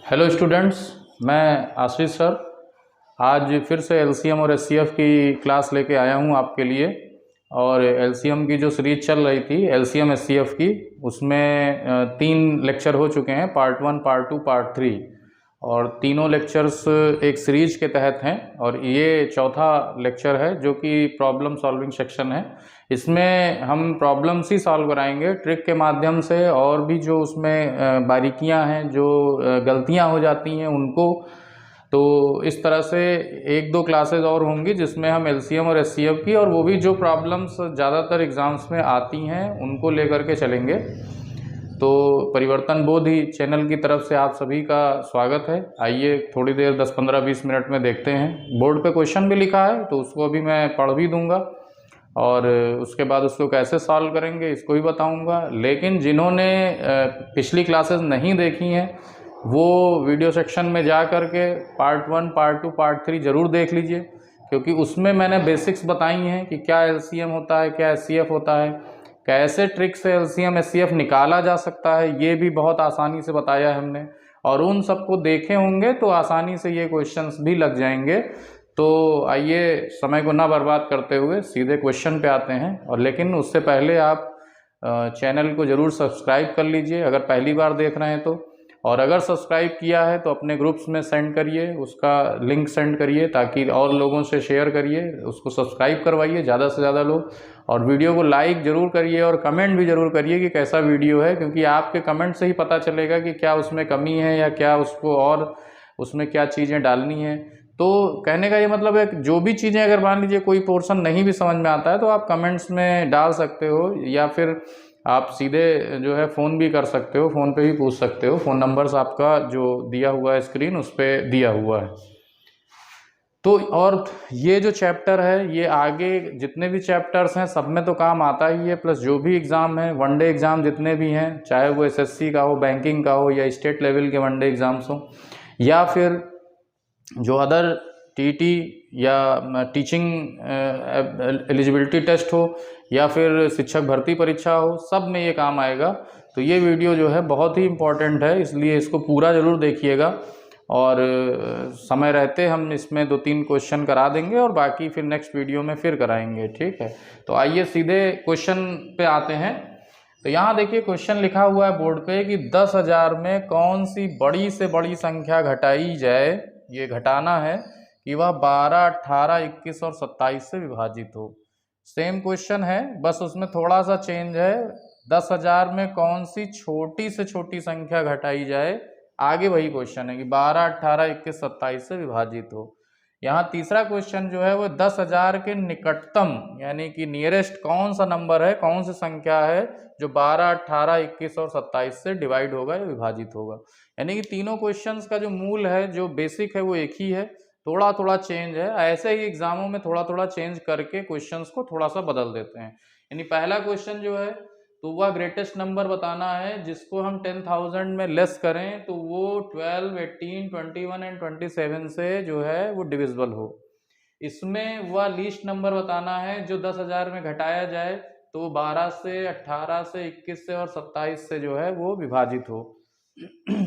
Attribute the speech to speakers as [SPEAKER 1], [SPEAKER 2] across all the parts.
[SPEAKER 1] Hello students, मैं आशीष sir आज फिर से एलसीएम और एचसीएफ की क्लास लेके आया हूँ आपके लिए। और एलसीएम की जो सीरीज चल रही थी एलसीएम एचसीएफ की, उसमें 3 लेक्चर हो चुके हैं, पार्ट 1, पार्ट 2, पार्ट 3। और तीनों लेक्चर्स एक सीरीज के तहत हैं और ये चौथा लेक्चर है जो कि प्रॉब्लम सॉल्विंग सेक्शन है। इसमें हम प्रॉब्लम्स ही सॉल्व कराएंगे ट्रिक के माध्यम से, और भी जो उसमें बारीकियां हैं, जो गलतियां हो जाती हैं उनको। तो इस तरह से 1-2 क्लासेस और होंगी जिसमें हम एलसीएम और एचसीएफ की, और वो भी जो प्रॉब्लम्स ज़्यादातर एग्ज़ाम्स में आती हैं उनको लेकर के चलेंगे। तो परिवर्तन बोध ही चैनल की तरफ से आप सभी का स्वागत है। आइए थोड़ी देर 10-15-20 मिनट में देखते हैं। बोर्ड पे क्वेश्चन भी लिखा है तो उसको अभी मैं पढ़ भी दूंगा, और उसके बाद उसको कैसे सॉल्व करेंगे इसको भी बताऊंगा। लेकिन जिन्होंने पिछली क्लासेस नहीं देखी हैं वो वीडियो सेक्शन में जा कर के पार्ट 1, पार्ट 2, पार्ट 3 ज़रूर देख लीजिए, क्योंकि उसमें मैंने बेसिक्स बताई हैं कि क्या एलसीएम होता है, क्या एचसीएफ होता है, कैसे ट्रिक से एलसीएम एचसीएफ निकाला जा सकता है, ये भी बहुत आसानी से बताया है हमने। और उन सबको देखे होंगे तो आसानी से ये क्वेश्चंस भी लग जाएंगे। तो आइए समय को ना बर्बाद करते हुए सीधे क्वेश्चन पे आते हैं। और लेकिन उससे पहले आप चैनल को ज़रूर सब्सक्राइब कर लीजिए अगर पहली बार देख रहे हैं तो। और अगर सब्सक्राइब किया है तो अपने ग्रुप्स में सेंड करिए, उसका लिंक सेंड करिए ताकि और लोगों से शेयर करिए, उसको सब्सक्राइब करवाइए ज़्यादा से ज़्यादा लोग। और वीडियो को लाइक ज़रूर करिए और कमेंट भी ज़रूर करिए कि कैसा वीडियो है, क्योंकि आपके कमेंट से ही पता चलेगा कि क्या उसमें कमी है या क्या उसको और उसमें क्या चीज़ें डालनी है। तो कहने का ये मतलब है कि जो भी चीज़ें, अगर मान लीजिए कोई पोर्शन नहीं भी समझ में आता है तो आप कमेंट्स में डाल सकते हो, या फिर आप सीधे जो है फ़ोन भी कर सकते हो, फ़ोन पे भी पूछ सकते हो। फ़ोन नंबर्स आपका जो दिया हुआ है स्क्रीन उस पर दिया हुआ है। तो और ये जो चैप्टर है ये आगे जितने भी चैप्टर्स हैं सब में तो काम आता ही है, प्लस जो भी एग्ज़ाम है, वनडे एग्ज़ाम जितने भी हैं, चाहे वो एसएससी का हो, बैंकिंग का हो, या स्टेट लेवल के वनडे एग्ज़ाम्स हो, या फिर जो अदर टीटी या टीचिंग एलिजिबिलिटी टेस्ट हो, या फिर शिक्षक भर्ती परीक्षा हो, सब में ये काम आएगा। तो ये वीडियो जो है बहुत ही इम्पॉर्टेंट है, इसलिए इसको पूरा ज़रूर देखिएगा। और समय रहते हम इसमें 2-3 क्वेश्चन करा देंगे और बाकी फिर नेक्स्ट वीडियो में फिर कराएंगे, ठीक है। तो आइए सीधे क्वेश्चन पे आते हैं। तो यहाँ देखिए क्वेश्चन लिखा हुआ है बोर्ड पे कि 10,000 में कौन सी बड़ी से बड़ी संख्या घटाई जाए। ये घटाना है कि वह 12, 18, 21 और 27 से विभाजित हो। सेम क्वेश्चन है, बस उसमें थोड़ा सा चेंज है। 10,000 में कौन सी छोटी से छोटी संख्या घटाई जाए, आगे वही क्वेश्चन है कि 12, 18, 21, 27 से विभाजित हो। यहाँ तीसरा क्वेश्चन जो है वो 10,000 के निकटतम यानी कि नियरेस्ट कौन सा नंबर है, कौन सी संख्या है जो 12, 18, 21 और 27 से डिवाइड होगा या विभाजित होगा। यानी कि तीनों क्वेश्चंस का जो मूल है, जो बेसिक है, वो एक ही है, थोड़ा थोड़ा चेंज है। ऐसे ही एग्जामों में थोड़ा थोड़ा चेंज करके क्वेश्चंस को थोड़ा सा बदल देते हैं। यानी पहला क्वेश्चन जो है तो वह ग्रेटेस्ट नंबर बताना है जिसको हम 10,000 में लेस करें तो वो 12, 18, 21 एंड 27 से जो है वो डिविजिबल हो। इसमें वह लीस्ट नंबर बताना है जो 10,000 में घटाया जाए तो वो 12 से, 18 से, 21 से और 27 से जो है वो विभाजित हो।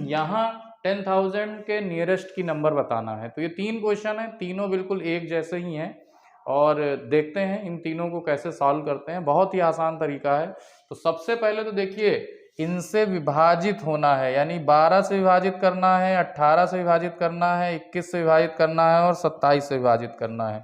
[SPEAKER 1] यहाँ 10,000 के नियरेस्ट की नंबर बताना है। तो ये 3 क्वेश्चन है, तीनों बिल्कुल एक जैसे ही हैं, और देखते हैं इन तीनों को कैसे सॉल्व करते हैं। बहुत ही आसान तरीका है। तो सबसे पहले तो देखिए इनसे विभाजित होना है, यानी 12 से विभाजित करना है, 18 से विभाजित करना है, 21 से विभाजित करना है और 27 से विभाजित करना है।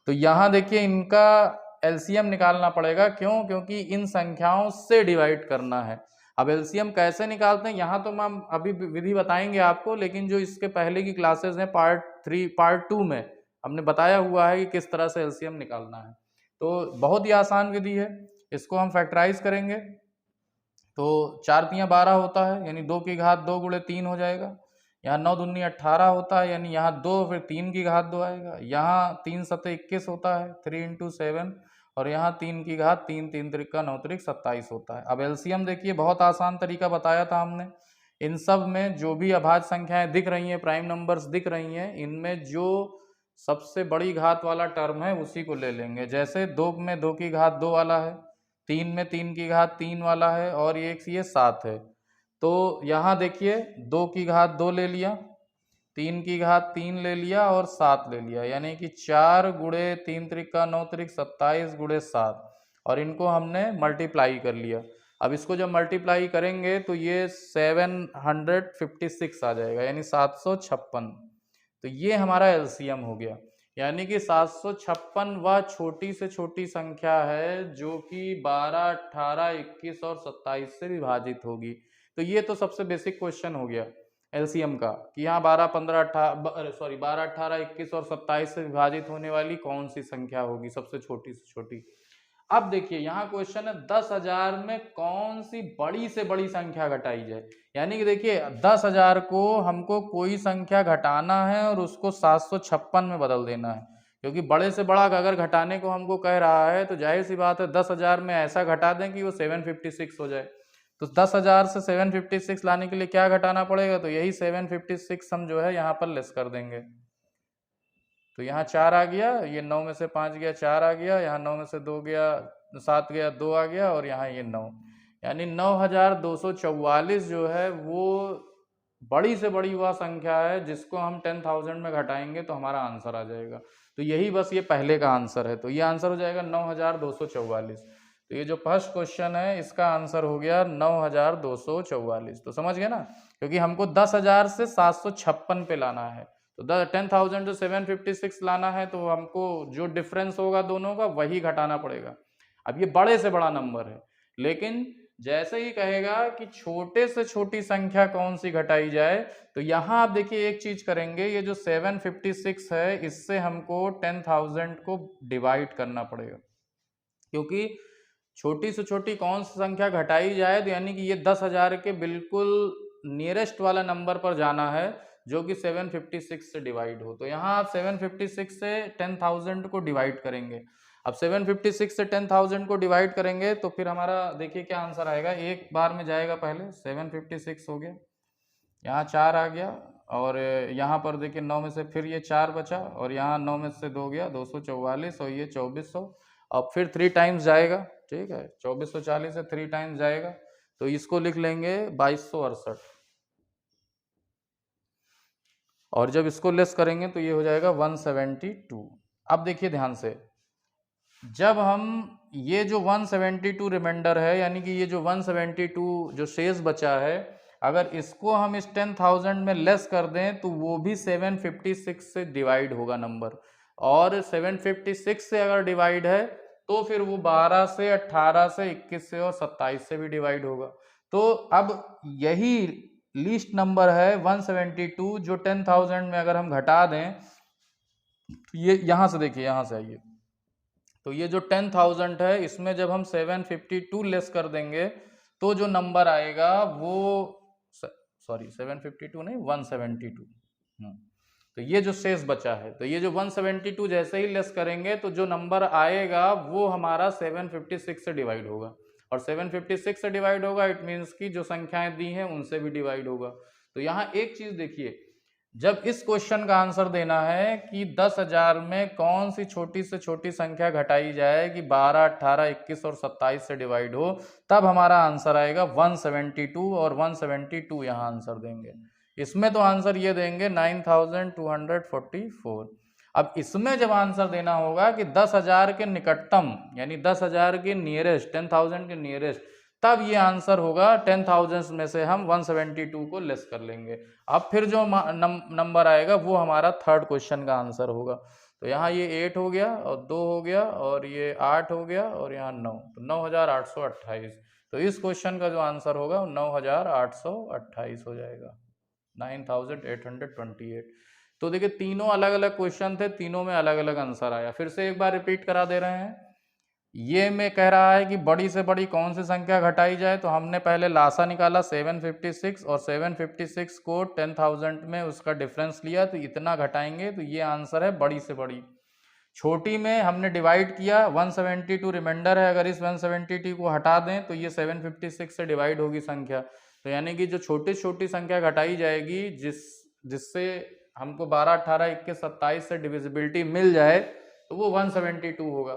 [SPEAKER 1] तो यहाँ देखिए इनका एलसीएम निकालना पड़ेगा। क्यों? क्योंकि इन संख्याओं से डिवाइड करना है। अब एलसीएम कैसे निकालते हैं यहाँ तो हम अभी विधि बताएंगे आपको, लेकिन जो इसके पहले की क्लासेस हैं पार्ट 3, पार्ट 2 में हमने बताया हुआ है कि किस तरह से एलसीएम निकालना है। तो बहुत ही आसान विधि है। इसको हम फैक्टराइज करेंगे तो 4 तियाँ 12 होता है, यानी 2 की घात 2 गुणे 3 हो जाएगा। यहाँ 9 दूनी 18 होता है, यानी यहाँ 2 फिर 3 की घात 2 आएगा। यहाँ 3 सते 21 होता है, 3 इंटू 7, और यहाँ 3 की घात 3, 3 त्रिक 9 त्रिक 27 होता है। अब एलसीएम देखिए बहुत आसान तरीका बताया था हमने। इन सब में जो भी अभाज्य संख्याएं दिख रही हैं, प्राइम नंबर्स दिख रही हैं, इनमें जो सबसे बड़ी घात वाला टर्म है उसी को ले लेंगे। जैसे 2 में 2 की घात 2 वाला है, 3 में 3 की घात 3 वाला है, और एक ये 7 है। तो यहाँ देखिए 2 की घात 2 ले लिया, 3 की घात 3 ले लिया और 7 ले लिया, यानी कि 4 गुणे 3 त्रिका 9 त्रिक 27 गुणे 7, और इनको हमने मल्टीप्लाई कर लिया। अब इसको जब मल्टीप्लाई करेंगे तो ये 756 आ जाएगा, यानी 756। तो ये हमारा एलसीएम हो गया, यानी कि 756 वह छोटी से छोटी संख्या है जो कि 12, 18, 21 और 27 से विभाजित होगी। तो ये तो सबसे बेसिक क्वेश्चन हो गया एलसीएम का, कि यहाँ 12, 15, 18, 21 और 27 से विभाजित होने वाली कौन सी संख्या होगी सबसे छोटी से छोटी। अब देखिए यहाँ क्वेश्चन है 10,000 में कौन सी बड़ी से बड़ी संख्या घटाई जाए, यानी कि देखिए 10,000 को हमको कोई संख्या घटाना है और उसको 756 में बदल देना है, क्योंकि बड़े से बड़ा अगर घटाने को हमको कह रहा है तो जाहिर सी बात है 10,000 में ऐसा घटा दें कि वो 756 हो जाए। तो 10,000 से 756 लाने के लिए क्या घटाना पड़ेगा, तो यही 756 हम जो है यहाँ पर लेस कर देंगे। तो यहाँ 4 आ गया, ये 9 में से 5 गया 4 आ गया, यहाँ 9 में से 2 गया 7 गया 2 आ गया, और यहाँ ये 9, यानी 9,244 जो है वो बड़ी से बड़ी वह संख्या है जिसको हम 10,000 में घटाएंगे तो हमारा आंसर आ जाएगा। तो यही बस ये पहले का आंसर है, तो ये आंसर हो जाएगा 9,244। तो ये जो फर्स्ट क्वेश्चन है इसका आंसर हो गया 9,244। तो समझ गए ना, क्योंकि हमको 10,000 से 756 पे लाना है, तो 10,000 जो 756 लाना है तो हमको जो डिफरेंस होगा दोनों का वही घटाना पड़ेगा। अब ये बड़े से बड़ा नंबर है, लेकिन जैसे ही कहेगा कि छोटे से छोटी संख्या कौन सी घटाई जाए, तो यहाँ आप देखिए एक चीज करेंगे, ये जो 756 है इससे हमको 10,000 को डिवाइड करना पड़ेगा, क्योंकि छोटी से छोटी कौन सी संख्या घटाई जाए, तो यानी कि ये 10,000 के बिल्कुल नियरेस्ट वाला नंबर पर जाना है जो कि 756 से डिवाइड हो। तो यहाँ आप 756 से 10,000 को डिवाइड करेंगे। अब 756 से 10,000 को डिवाइड करेंगे तो फिर हमारा देखिए क्या आंसर आएगा, एक बार में जाएगा, पहले 756 हो गया, यहाँ 4 आ गया, और यहाँ पर देखिए 9 में से फिर ये 4 बचा, और यहाँ 9 में से 2 गया 244, और ये 2400, अब फिर 3 टाइम्स जाएगा, ठीक है, 2440 से 3 टाइम्स जाएगा, तो इसको लिख लेंगे 2268, और जब इसको लेस करेंगे तो ये हो जाएगा 172। अब देखिए ध्यान से, जब हम ये जो 172 रिमाइंडर है, यानी कि ये जो 172 जो शेष बचा है, अगर इसको हम इस 10,000 में लेस कर दें तो वो भी 756 से डिवाइड होगा नंबर, और 756 से अगर डिवाइड है तो फिर वो 12 से 18 से 21 से और 27 से भी डिवाइड होगा। तो अब यही लीस्ट नंबर है 172, जो 10,000 में अगर हम घटा दें तो ये यहाँ से देखिए, यहाँ से आइए, तो ये जो 10,000 है इसमें जब हम 752 लेस कर देंगे तो जो नंबर आएगा वो, सॉरी 752 नहीं 172, तो ये जो शेष बचा है, तो ये जो 172 जैसे ही लेस करेंगे तो जो नंबर आएगा वो हमारा 756 से डिवाइड होगा, और 756 से डिवाइड होगा इट मीन्स कि जो संख्याएं दी हैं उनसे भी डिवाइड होगा। तो यहाँ एक चीज देखिए, जब इस क्वेश्चन का आंसर देना है कि 10,000 में कौन सी छोटी से छोटी संख्या घटाई जाए कि 12, 18, 21 और 27 से डिवाइड हो, तब हमारा आंसर आएगा 172, और 172 यहाँ आंसर देंगे। इसमें तो आंसर ये देंगे 9,244। अब इसमें जब आंसर देना होगा कि 10,000 के निकटतम, यानी 10,000 के नियरेस्ट, 10,000 के नियरेस्ट, तब ये आंसर होगा 10,000 में से हम 172 को लेस कर लेंगे। अब फिर जो नंबर आएगा वो हमारा थर्ड क्वेश्चन का आंसर होगा। तो यहाँ ये 8 हो गया और 2 हो गया और ये 8 हो गया और यहाँ 9, तो 9,828। तो इस क्वेश्चन का जो आंसर होगा वो 9,828 हो जाएगा, 9,828। तो देखिए तीनों अलग अलग क्वेश्चन थे, तीनों में अलग अलग आंसर आया। फिर से एक बार रिपीट करा दे रहे हैं। ये में कह रहा है कि बड़ी से बड़ी कौन सी संख्या घटाई जाए, तो हमने पहले लासा निकाला 756 और 756 को 10,000 में उसका डिफरेंस लिया, तो इतना घटाएंगे, तो ये आंसर है बड़ी से बड़ी। छोटी में हमने डिवाइड किया, 172 रिमाइंडर है, अगर इस 172 को हटा दें तो ये 756 से डिवाइड होगी संख्या। तो यानी कि जो छोटी छोटी संख्या घटाई जाएगी जिससे हमको 12, 18, 21, 27 से डिविजिबिलिटी मिल जाए, तो वो 172 होगा।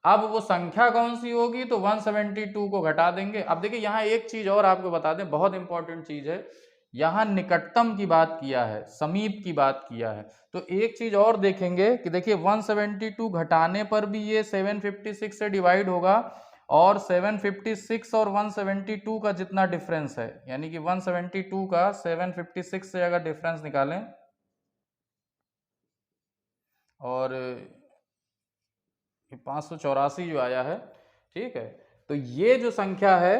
[SPEAKER 1] अब वो संख्या कौन सी होगी, तो 172 को घटा देंगे। अब देखिए यहाँ एक चीज और आपको बता दें, बहुत इंपॉर्टेंट चीज है, यहाँ निकटतम की बात किया है, समीप की बात किया है। तो एक चीज और देखेंगे कि देखिए 172 घटाने पर भी ये 756 से डिवाइड होगा, और 756 और 172 का जितना डिफरेंस है, यानी कि 172 का 756 से अगर डिफरेंस निकालें, और 584 जो आया है, ठीक है, तो ये जो संख्या है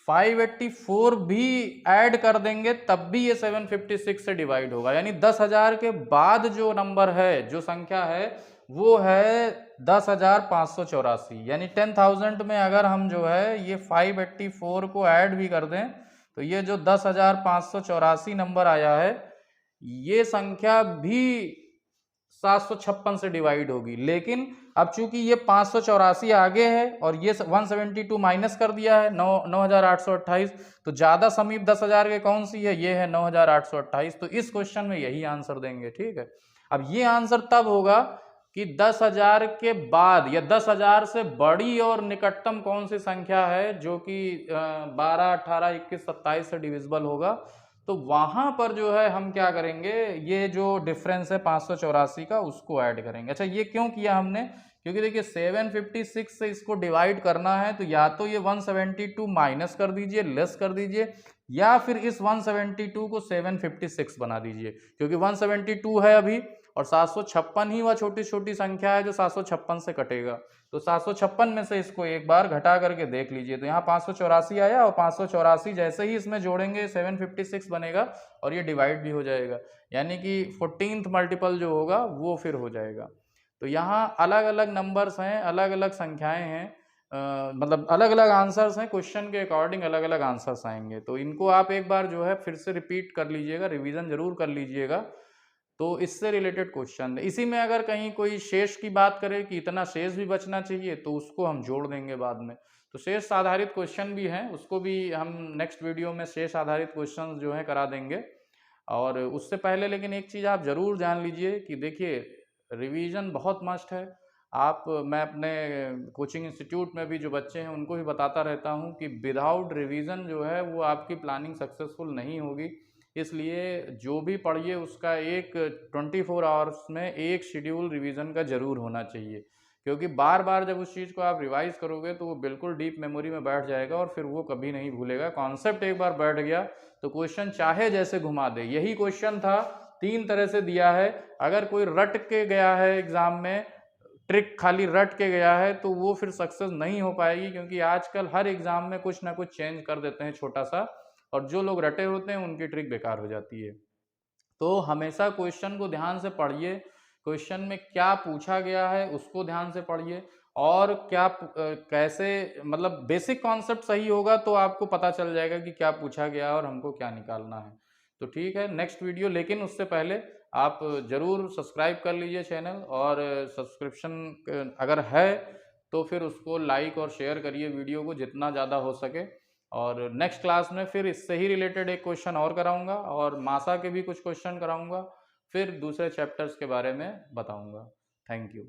[SPEAKER 1] 584 भी ऐड कर देंगे तब भी ये 756 से डिवाइड होगा, यानी 10,000 के बाद जो नंबर है, जो संख्या है, वो है 10,584। यानी 10,000 में अगर हम जो है ये 584 को ऐड भी कर दें तो ये जो 10,584 नंबर आया है, ये संख्या भी 756 से डिवाइड होगी। लेकिन अब चूंकि ये 584 आगे है और ये 172 माइनस कर दिया है 9,828, तो ज्यादा समीप 10,000 के कौन सी है, ये है 9,828। तो इस क्वेश्चन में यही आंसर देंगे, ठीक है। अब ये आंसर तब होगा कि 10,000 के बाद या 10,000 से बड़ी और निकटतम कौन सी संख्या है जो कि 12, 18, 21, 27 से डिविजिबल होगा, तो वहां पर जो है हम क्या करेंगे, ये जो डिफरेंस है 584 का, उसको ऐड करेंगे। अच्छा, ये क्यों किया हमने, क्योंकि देखिए 756 से इसको डिवाइड करना है, तो या तो ये 172 माइनस कर दीजिए, लेस कर दीजिए, या फिर इस 172 को 756 बना दीजिए, क्योंकि 172 है अभी और 756 ही वह छोटी छोटी संख्या है जो 756 से कटेगा। तो 756 में से इसको एक बार घटा करके देख लीजिए, तो यहाँ 584 आया, और 584 जैसे ही इसमें जोड़ेंगे 756 बनेगा और ये डिवाइड भी हो जाएगा, यानी कि 14th मल्टीपल जो होगा वो फिर हो जाएगा। तो यहाँ अलग अलग नंबर्स हैं, अलग अलग संख्याएं हैं, मतलब अलग अलग आंसर्स हैं, क्वेश्चन के अकॉर्डिंग अलग अलग आंसर्स आएंगे। तो इनको आप एक बार जो है फिर से रिपीट कर लीजिएगा, रिवीजन जरूर कर लीजिएगा। तो इससे रिलेटेड क्वेश्चन, इसी में अगर कहीं कोई शेष की बात करे कि इतना शेष भी बचना चाहिए, तो उसको हम जोड़ देंगे बाद में। तो शेष आधारित क्वेश्चन भी हैं, उसको भी हम नेक्स्ट वीडियो में शेष आधारित क्वेश्चन जो है करा देंगे। और उससे पहले लेकिन एक चीज़ आप जरूर जान लीजिए कि देखिए रिवीजन बहुत मस्ट है। मैं अपने कोचिंग इंस्टीट्यूट में भी जो बच्चे हैं उनको भी बताता रहता हूँ कि विदाउट रिवीजन जो है वो आपकी प्लानिंग सक्सेसफुल नहीं होगी। इसलिए जो भी पढ़िए उसका एक 24 आवर्स में एक शेड्यूल रिवीजन का जरूर होना चाहिए, क्योंकि बार बार जब उस चीज़ को आप रिवाइज करोगे तो वो बिल्कुल डीप मेमोरी में बैठ जाएगा और फिर वो कभी नहीं भूलेगा। कॉन्सेप्ट एक बार बैठ गया तो क्वेश्चन चाहे जैसे घुमा दे। यही क्वेश्चन था, 3 तरह से दिया है। अगर कोई रट के गया है एग्जाम में, ट्रिक खाली रट के गया है, तो वो फिर सक्सेस नहीं हो पाएगी, क्योंकि आजकल हर एग्जाम में कुछ ना कुछ चेंज कर देते हैं छोटा सा, और जो लोग रटे होते हैं उनकी ट्रिक बेकार हो जाती है। तो हमेशा क्वेश्चन को ध्यान से पढ़िए, क्वेश्चन में क्या पूछा गया है उसको ध्यान से पढ़िए, और क्या कैसे, मतलब बेसिक कॉन्सेप्ट सही होगा तो आपको पता चल जाएगा कि क्या पूछा गया और हमको क्या निकालना है। तो ठीक है, नेक्स्ट वीडियो, लेकिन उससे पहले आप जरूर सब्सक्राइब कर लीजिए चैनल, और सब्सक्रिप्शन अगर है तो फिर उसको लाइक और शेयर करिए वीडियो को जितना ज़्यादा हो सके। और नेक्स्ट क्लास में फिर इससे ही रिलेटेड एक क्वेश्चन और कराऊंगा, और मासा के भी कुछ क्वेश्चन कराऊंगा, फिर दूसरे चैप्टर्स के बारे में बताऊंगा। Thank you.